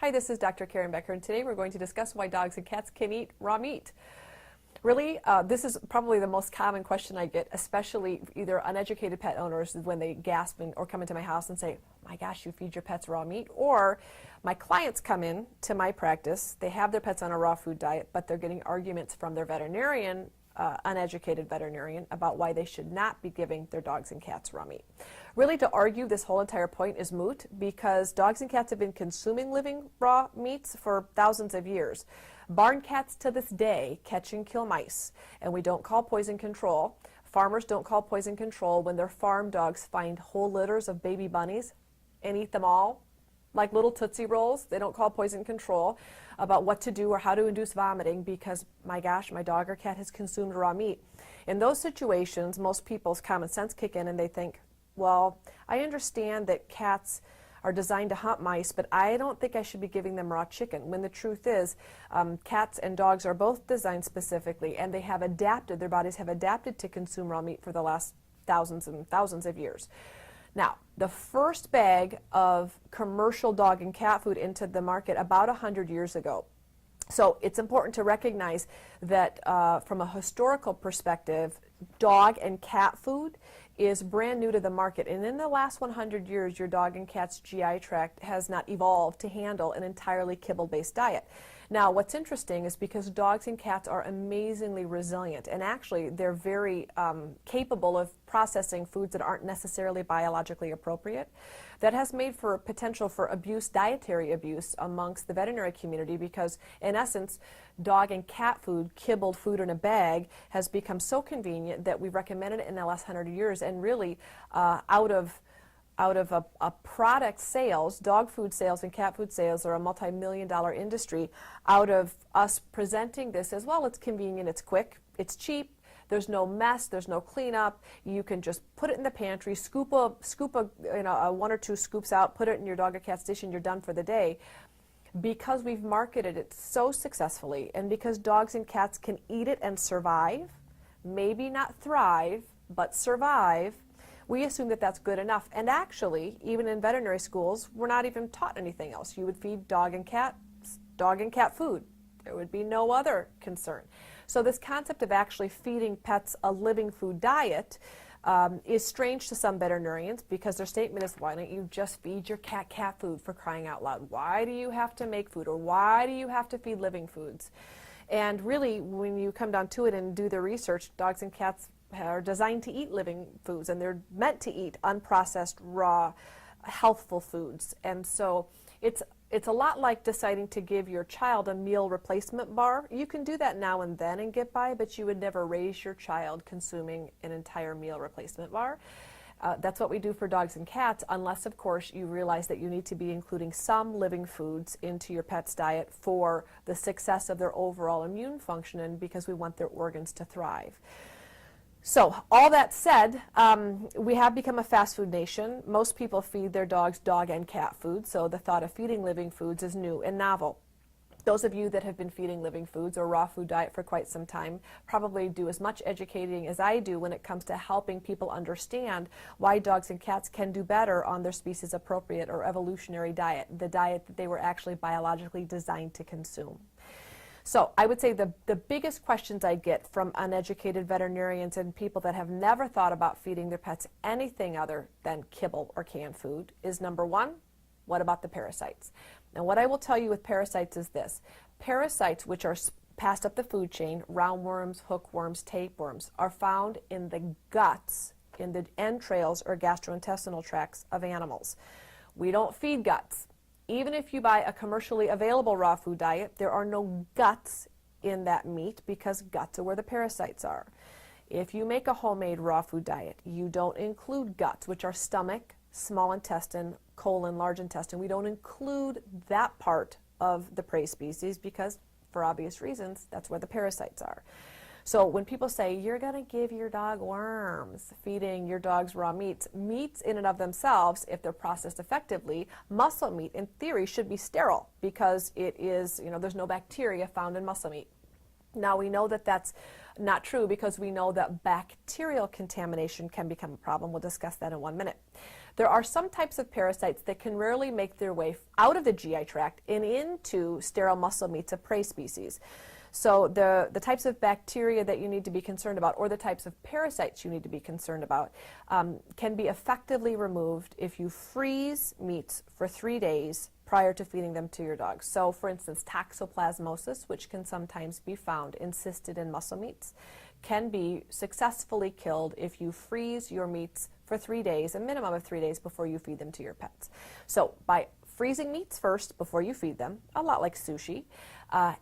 Hi, this is Dr. Karen Becker, and today we're going to discuss why dogs and cats can eat raw meat. Really, this is probably the most common question I get, especially either uneducated pet owners when they gasp or come into my house and say, my gosh, you feed your pets raw meat? Or my clients come in to my practice, they have their pets on a raw food diet, but they're getting arguments from their veterinarian, uneducated veterinarian, about why they should not be giving their dogs and cats raw meat. Really, to argue this whole entire point is moot, because dogs and cats have been consuming living raw meats for thousands of years. Barn cats to this day catch and kill mice, and we don't call poison control. Farmers don't call poison control when their farm dogs find whole litters of baby bunnies and eat them all like little Tootsie Rolls. They don't call poison control about what to do or how to induce vomiting because, my gosh, my dog or cat has consumed raw meat. In those situations, most people's common sense kick in and they think, well, I understand that cats are designed to hunt mice, but I don't think I should be giving them raw chicken, when the truth is cats and dogs are both designed specifically, and they have adapted, their bodies have adapted to consume raw meat for the last thousands and thousands of years. Now, the first bag of commercial dog and cat food into the market about 100 years ago. So it's important to recognize that from a historical perspective, dog and cat food is brand new to the market. And in the last 100 years, your dog and cat's GI tract has not evolved to handle an entirely kibble-based diet. Now, what's interesting is because dogs and cats are amazingly resilient, and actually they're very capable of processing foods that aren't necessarily biologically appropriate. That has made for potential for abuse, dietary abuse, amongst the veterinary community, because in essence, dog and cat food, kibbled food in a bag, has become so convenient that we've recommended it in the last 100 years, and really out of a product sales, dog food sales and cat food sales are a multi-million-dollar industry. Out of us presenting this as, well, it's convenient, it's quick, it's cheap, there's no mess, there's no cleanup, you can just put it in the pantry, scoop a one or two scoops out, put it in your dog or cat's dish, and you're done for the day. Because we've marketed it so successfully, and because dogs and cats can eat it and survive, maybe not thrive, but survive, we assume that that's good enough. And actually, even in veterinary schools, we're not even taught anything else. You would feed dog and cat food. There would be no other concern. So this concept of actually feeding pets a living food diet is strange to some veterinarians, because their statement is, why don't you just feed your cat food, for crying out loud? Why do you have to make food, or why do you have to feed living foods? And really, when you come down to it and do the research, dogs and cats are designed to eat living foods, and they're meant to eat unprocessed, raw, healthful foods. And so it's a lot like deciding to give your child a meal replacement bar. You can do that now and then and get by, but you would never raise your child consuming an entire meal replacement bar. That's what we do for dogs and cats, unless, of course, you realize that you need to be including some living foods into your pet's diet for the success of their overall immune function, and because we want their organs to thrive. So, all that said, we have become a fast food nation. Most people feed their dogs dog and cat food, so the thought of feeding living foods is new and novel. Those of you that have been feeding living foods or raw food diet for quite some time probably do as much educating as I do when it comes to helping people understand why dogs and cats can do better on their species appropriate or evolutionary diet, the diet that they were actually biologically designed to consume. So I would say the biggest questions I get from uneducated veterinarians and people that have never thought about feeding their pets anything other than kibble or canned food is, number one, what about the parasites? And what I will tell you with parasites is this. Parasites, which are passed up the food chain, roundworms, hookworms, tapeworms, are found in the guts, in the entrails or gastrointestinal tracts of animals. We don't feed guts. Even if you buy a commercially available raw food diet, there are no guts in that meat, because guts are where the parasites are. If you make a homemade raw food diet, you don't include guts, which are stomach, small intestine, colon, large intestine. We don't include that part of the prey species because, for obvious reasons, that's where the parasites are. So when people say, you're going to give your dog worms, feeding your dog's raw meats in and of themselves, if they're processed effectively, muscle meat in theory should be sterile, because it is, there's no bacteria found in muscle meat. Now we know that that's not true, because we know that bacterial contamination can become a problem. We'll discuss that in 1 minute. There are some types of parasites that can rarely make their way out of the GI tract and into sterile muscle meats of prey species. So the types of bacteria that you need to be concerned about, or the types of parasites you need to be concerned about, can be effectively removed if you freeze meats for 3 days prior to feeding them to your dog. So for instance, toxoplasmosis, which can sometimes be found encysted in muscle meats, can be successfully killed if you freeze your meats for 3 days, a minimum of 3 days before you feed them to your pets. So by freezing meats first before you feed them, a lot like sushi,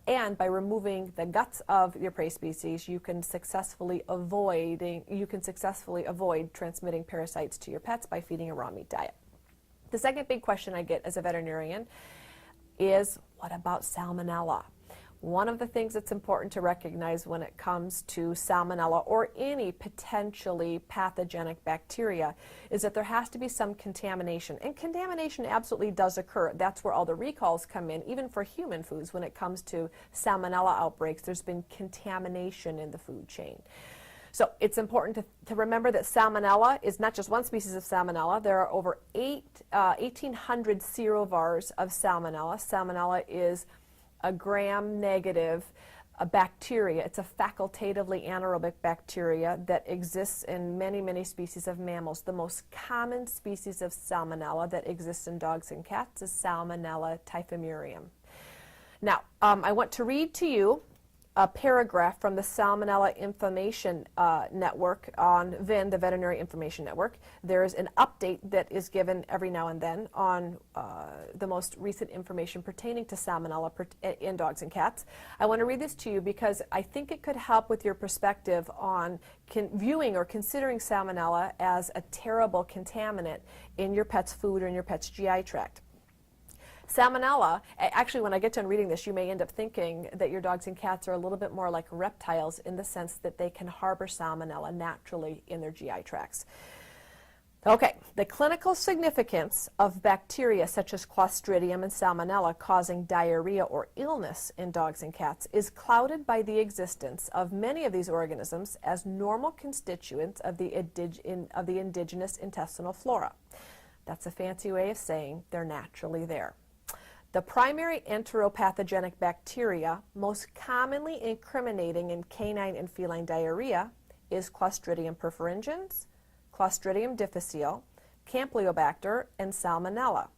and by removing the guts of your prey species, you can successfully avoid transmitting parasites to your pets by feeding a raw meat diet. The second big question I get as a veterinarian is, what about salmonella? One of the things that's important to recognize when it comes to salmonella or any potentially pathogenic bacteria is that there has to be some contamination. And contamination absolutely does occur. That's where all the recalls come in, even for human foods. When it comes to salmonella outbreaks, there's been contamination in the food chain. So it's important to remember that salmonella is not just one species of salmonella. There are over 1,800 serovars of salmonella. Salmonella is a gram-negative bacteria. It's a facultatively anaerobic bacteria that exists in many, many species of mammals. The most common species of salmonella that exists in dogs and cats is Salmonella typhimurium. Now, I want to read to you a paragraph from the Salmonella Information Network on VIN, the Veterinary Information Network. There is an update that is given every now and then on the most recent information pertaining to salmonella in dogs and cats. I want to read this to you because I think it could help with your perspective on viewing or considering salmonella as a terrible contaminant in your pet's food or in your pet's GI tract. Salmonella, actually when I get done reading this, you may end up thinking that your dogs and cats are a little bit more like reptiles in the sense that they can harbor salmonella naturally in their GI tracts. Okay, the clinical significance of bacteria such as Clostridium and Salmonella causing diarrhea or illness in dogs and cats is clouded by the existence of many of these organisms as normal constituents of the indigenous intestinal flora. That's a fancy way of saying they're naturally there. The primary enteropathogenic bacteria most commonly incriminating in canine and feline diarrhea is Clostridium perfringens, Clostridium difficile, Campylobacter, and Salmonella.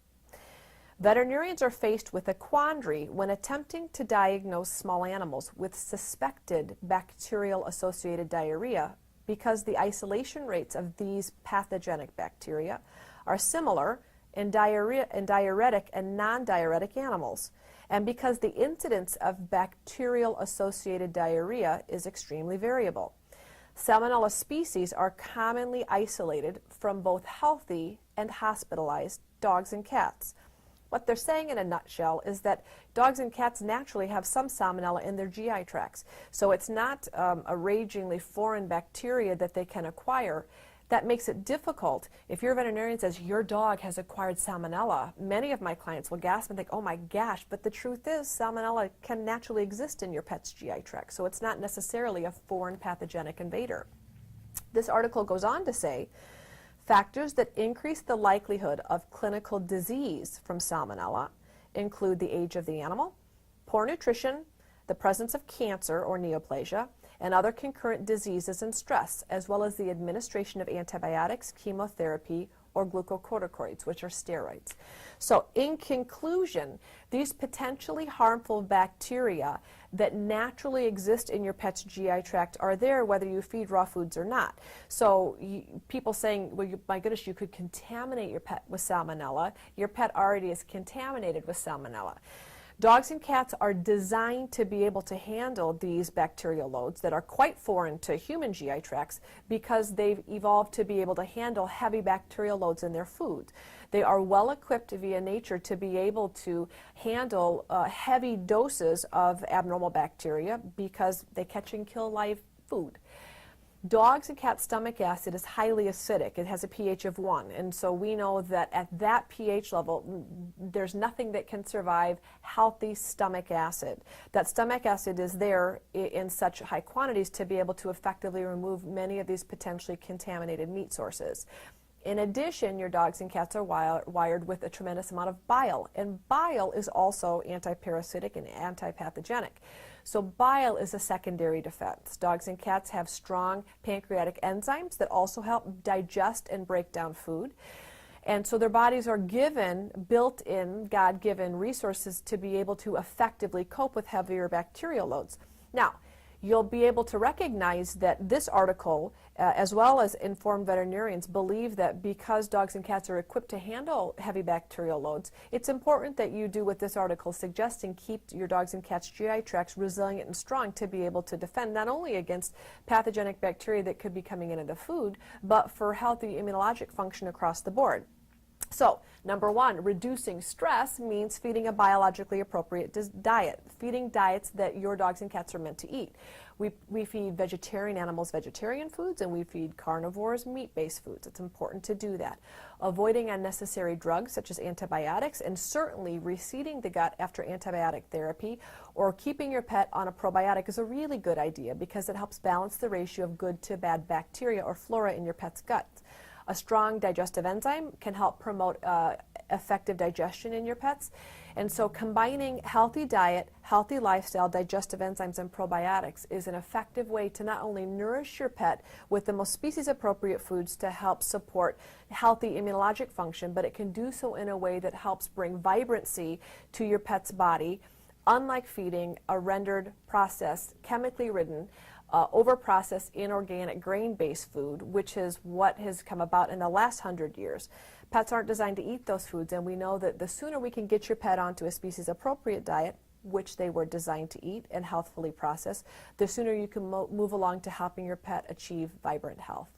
Veterinarians are faced with a quandary when attempting to diagnose small animals with suspected bacterial-associated diarrhea because the isolation rates of these pathogenic bacteria are similar in diuretic and non-diuretic animals, and because the incidence of bacterial-associated diarrhea is extremely variable. Salmonella species are commonly isolated from both healthy and hospitalized dogs and cats. What they're saying in a nutshell is that dogs and cats naturally have some salmonella in their GI tracts, so it's not a ragingly foreign bacteria that they can acquire. That makes it difficult. If your veterinarian says your dog has acquired salmonella, many of my clients will gasp and think, oh my gosh, but the truth is salmonella can naturally exist in your pet's GI tract, so it's not necessarily a foreign pathogenic invader. This article goes on to say, factors that increase the likelihood of clinical disease from salmonella include the age of the animal, poor nutrition, the presence of cancer or neoplasia, and other concurrent diseases and stress, as well as the administration of antibiotics, chemotherapy, or glucocorticoids, which are steroids. So in conclusion, these potentially harmful bacteria that naturally exist in your pet's GI tract are there whether you feed raw foods or not. So people saying, well, my goodness, you could contaminate your pet with salmonella. Your pet already is contaminated with salmonella. Dogs and cats are designed to be able to handle these bacterial loads that are quite foreign to human GI tracts because they've evolved to be able to handle heavy bacterial loads in their food. They are well equipped via nature to be able to handle heavy doses of abnormal bacteria because they catch and kill live food. Dogs and cats' stomach acid is highly acidic. It has a pH of 1, and so we know that at that pH level, there's nothing that can survive healthy stomach acid. That stomach acid is there in such high quantities to be able to effectively remove many of these potentially contaminated meat sources. In addition, your dogs and cats are wired with a tremendous amount of bile, and bile is also antiparasitic and antipathogenic. So bile is a secondary defense. Dogs and cats have strong pancreatic enzymes that also help digest and break down food. And so their bodies are given built-in, God-given resources to be able to effectively cope with heavier bacterial loads. Now, you'll be able to recognize that this article, as well as informed veterinarians, believe that because dogs and cats are equipped to handle heavy bacterial loads, it's important that you do what this article is suggesting: keep your dogs and cats' GI tracts resilient and strong to be able to defend not only against pathogenic bacteria that could be coming into the food, but for healthy immunologic function across the board. So, number one, reducing stress means feeding a biologically appropriate diet, feeding diets that your dogs and cats are meant to eat. We feed vegetarian animals vegetarian foods, and we feed carnivores meat-based foods. It's important to do that. Avoiding unnecessary drugs such as antibiotics, and certainly reseeding the gut after antibiotic therapy or keeping your pet on a probiotic is a really good idea because it helps balance the ratio of good to bad bacteria or flora in your pet's gut. A strong digestive enzyme can help promote effective digestion in your pets. And so combining healthy diet, healthy lifestyle, digestive enzymes, and probiotics is an effective way to not only nourish your pet with the most species-appropriate foods to help support healthy immunologic function, but it can do so in a way that helps bring vibrancy to your pet's body, unlike feeding a rendered, processed, chemically ridden, over-processed, inorganic, grain-based food, which is what has come about in the last 100 years. Pets aren't designed to eat those foods, and we know that the sooner we can get your pet onto a species-appropriate diet, which they were designed to eat and healthfully process, the sooner you can move along to helping your pet achieve vibrant health.